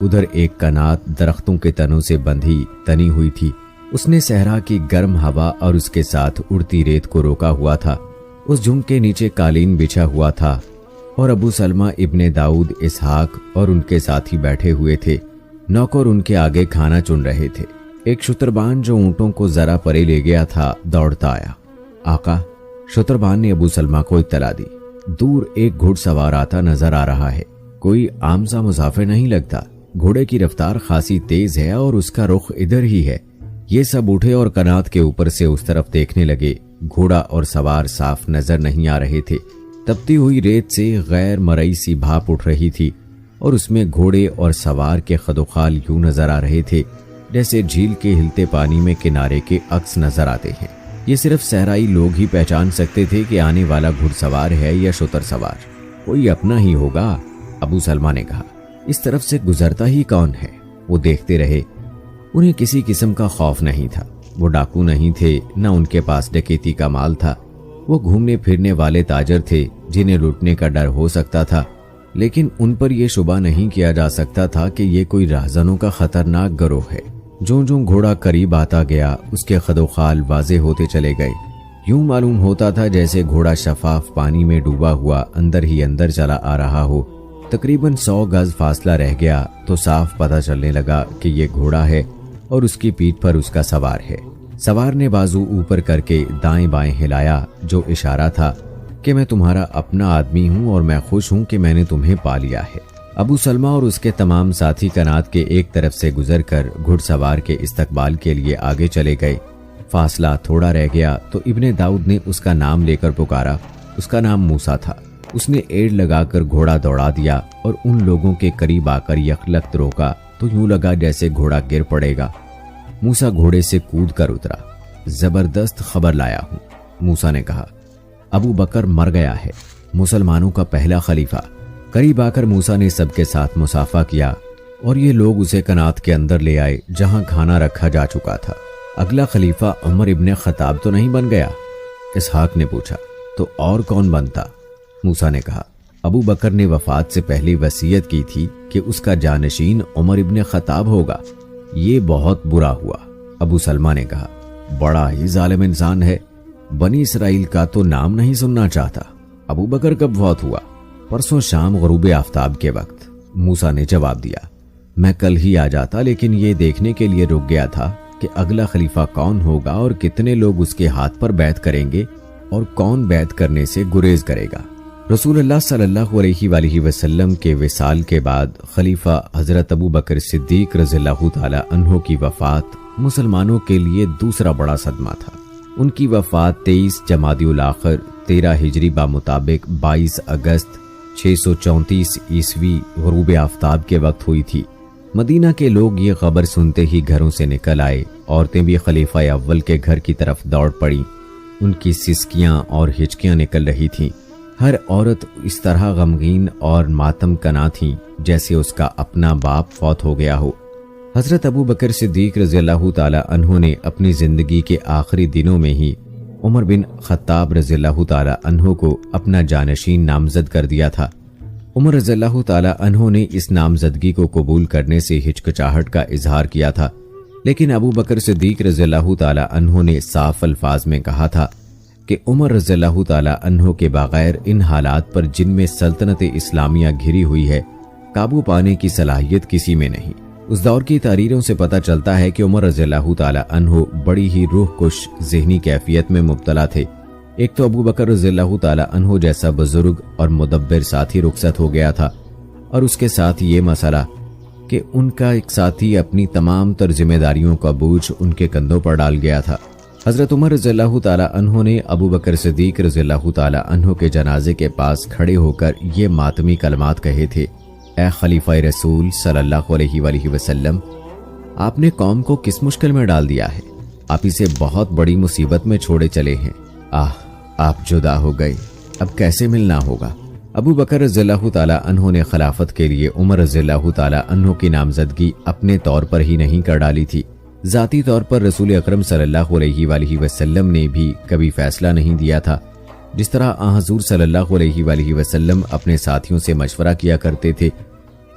ادھر ایک کنات درختوں کے تنوں سے تنی ہوئی تھی۔ اس نے صحرا کی گرم ہوا اور اس کے ساتھ اڑتی ریت کو روکا ہوا تھا۔ اس جھنگ کے نیچے قالین بچھا ہوا تھا اور ابو سلمہ ابن داؤد اسحاق اور ان کے ساتھی بیٹھے ہوئے تھے۔ نوکر ان کے آگے کھانا چن رہے تھے۔ ایک شتربان جو اونٹوں کو ذرا پرے لے گیا تھا دوڑتا آیا۔ آقا، شتربان نے ابو سلمہ کو اطلاع دی، دور ایک گھڑ سوار آتا نظر آ رہا ہے، کوئی عام سا مسافر نہیں لگتا، گھوڑے کی رفتار خاصی تیز ہے اور اس کا رخ ادھر ہی ہے۔ یہ سب اٹھے اور کنات کے اوپر سے اس طرف دیکھنے لگے۔ گھوڑا اور سوار صاف نظر نہیں آ رہے تھے۔ تپتی ہوئی ریت سے غیر مرئی سی بھاپ اٹھ رہی تھی اور اس میں گھوڑے اور سوار کے خدوخال یوں نظر آ رہے تھے جیسے جھیل کے ہلتے پانی میں کنارے کے عکس نظر آتے ہیں۔ یہ صرف صحرائی لوگ ہی پہچان سکتے تھے کہ آنے والا گھڑ سوار ہے یا شتر سوار، کوئی اپنا ہی ہوگا۔ ابو سلمہ نے کہا، اس طرف سے گزرتا ہی کون ہے؟ وہ دیکھتے رہے۔ انہیں کسی قسم کا خوف نہیں تھا۔ وہ ڈاکو نہیں تھے، نہ ان کے پاس ڈکیتی کا مال تھا۔ وہ گھومنے پھرنے والے تاجر تھے جنہیں لوٹنے کا ڈر ہو سکتا تھا، لیکن ان پر یہ شبہ نہیں کیا جا سکتا تھا کہ یہ کوئی راہزنوں کا خطرناک گروہ ہے۔ جوں جوں گھوڑا قریب آتا گیا اس کے خدوخال واضح ہوتے چلے گئے۔ یوں معلوم ہوتا تھا جیسے گھوڑا شفاف پانی میں ڈوبا ہوا اندر ہی اندر چلا آ رہا ہو۔ تقریباً 100 گز فاصلہ رہ گیا تو صاف پتہ چلنے لگا کہ یہ گھوڑا ہے اور اس کی پیٹھ پر اس کا سوار ہے۔ سوار نے بازو اوپر کر کے دائیں بائیں ہلایا، جو اشارہ تھا کہ میں تمہارا اپنا آدمی ہوں اور میں خوش ہوں کہ میں نے تمہیں پا لیا ہے۔ ابو سلمہ اور اس کے تمام ساتھی کنات کے ایک طرف سے گزر کر گھڑ سوار کے استقبال کے لیے آگے چلے گئے۔ فاصلہ تھوڑا رہ گیا تو ابن داؤد نے اس کا نام لے کر پکارا۔ اس کا نام موسیٰ تھا۔ اس نے ایڑ لگا کر گھوڑا دوڑا دیا اور ان لوگوں کے قریب آ کر یکلخت روکا تو یوں لگا جیسے گھوڑا گر پڑے گا۔ موسیٰ گھوڑے سے کود کر اترا۔ زبردست خبر لایا ہوں، موسیٰ نے کہا۔ ابو بکر مر گیا ہے، مسلمانوں کا پہلا خلیفہ۔ قریب آ کر موسیٰ نے سب کے ساتھ مصافحہ کیا اور یہ لوگ اسے کنات کے اندر لے آئے جہاں کھانا رکھا جا چکا تھا۔ اگلا خلیفہ عمر ابن خطاب تو نہیں بن گیا؟ اسحاق نے پوچھا۔ تو اور کون بنتا؟ موسیٰ نے کہا، ابو بکر نے وفات سے پہلے وصیت کی تھی کہ اس کا جانشین عمر ابن خطاب ہوگا۔ یہ بہت برا ہوا۔ ابو سلمہ نے کہا، بڑا ہی ظالم انسان ہے، بنی اسرائیل کا تو نام نہیں سننا چاہتا۔ ابو بکر کب فوت ہوا؟ پرسوں شام غروب آفتاب کے وقت، موسیٰ نے جواب دیا۔ میں کل ہی آ جاتا، لیکن یہ دیکھنے کے لیے رک گیا تھا کہ اگلا خلیفہ کون ہوگا اور کتنے لوگ اس کے ہاتھ پر بیعت کریں گے اور کون بیعت کرنے سے گریز کرے گا۔ رسول اللہ صلی اللہ علیہ وآلہ وسلم کے وصال کے بعد خلیفہ حضرت ابو بکر صدیق رضی اللہ تعالی عنہ کی وفات مسلمانوں کے لیے دوسرا بڑا صدمہ تھا۔ ان کی وفات 23 جمادی الاخر 13 ہجری بمطابق 22 اگست 634 عیسوی غروب آفتاب کے وقت ہوئی تھی۔ مدینہ کے لوگ یہ خبر سنتے ہی گھروں سے نکل آئے۔ عورتیں بھی خلیفہ اول کے گھر کی طرف دوڑ پڑیں۔ ان کی سسکیاں اور ہچکیاں نکل رہی تھیں۔ ہر عورت اس طرح غمگین اور ماتم کنا تھی جیسے اس کا اپنا باپ فوت ہو گیا ہو۔ حضرت ابو بکر صدیق رضی اللہ تعالی عنہ نے اپنی زندگی کے آخری دنوں میں ہی عمر بن خطاب رضی اللہ تعالی عنہ کو اپنا جانشین نامزد کر دیا تھا۔ عمر رضی اللہ تعالی عنہ نے اس نامزدگی کو قبول کرنے سے ہچکچاہٹ کا اظہار کیا تھا، لیکن ابو بکر صدیق رضی اللہ تعالی عنہ نے صاف الفاظ میں کہا تھا کہ عمر رضی اللہ تعالی عنہ کے بغیر ان حالات پر جن میں سلطنت اسلامیہ گھری ہوئی ہے قابو پانے کی صلاحیت کسی میں نہیں۔ اس دور کی تحریروں سے پتہ چلتا ہے کہ عمر رضی اللہ تعالی عنہ بڑی ہی روح کش ذہنی کیفیت میں مبتلا تھے۔ ایک تو ابو بکر رضی اللہ تعالی عنہ جیسا بزرگ اور مدبر ساتھی رخصت ہو گیا تھا، اور اس کے ساتھ یہ مسئلہ کہ ان کا ایک ساتھی اپنی تمام تر ذمہ داریوں کا بوجھ ان کے کندھوں پر ڈال گیا تھا۔ حضرت عمر رضی اللہ تعالی عنہ نے ابو بکر صدیق رضی اللہ تعالی عنہ کے جنازے کے پاس کھڑے ہو کر یہ ماتمی کلمات کہے تھے، اے خلیفہ رسول صلی اللہ علیہ وآلہ وسلم، آپ نے قوم کو کس مشکل میں ڈال دیا ہے، آپ اسے بہت بڑی مصیبت میں چھوڑے چلے ہیں۔ آپ جدا ہو گئے، اب کیسے ملنا ہوگا۔ ابو بکر رضی اللہ تعالی عنہ نے خلافت کے لیے عمر رضی اللہ تعالی عنہ کی نامزدگی اپنے طور پر ہی نہیں کر ڈالی تھی، ذاتی طور پر رسول اکرم صلی اللہ علیہ وآلہ وسلم نے بھی کبھی فیصلہ نہیں دیا تھا۔ جس طرح حضور صلی اللہ علیہ وآلہ وسلم اپنے ساتھیوں سے مشورہ کیا کرتے تھے،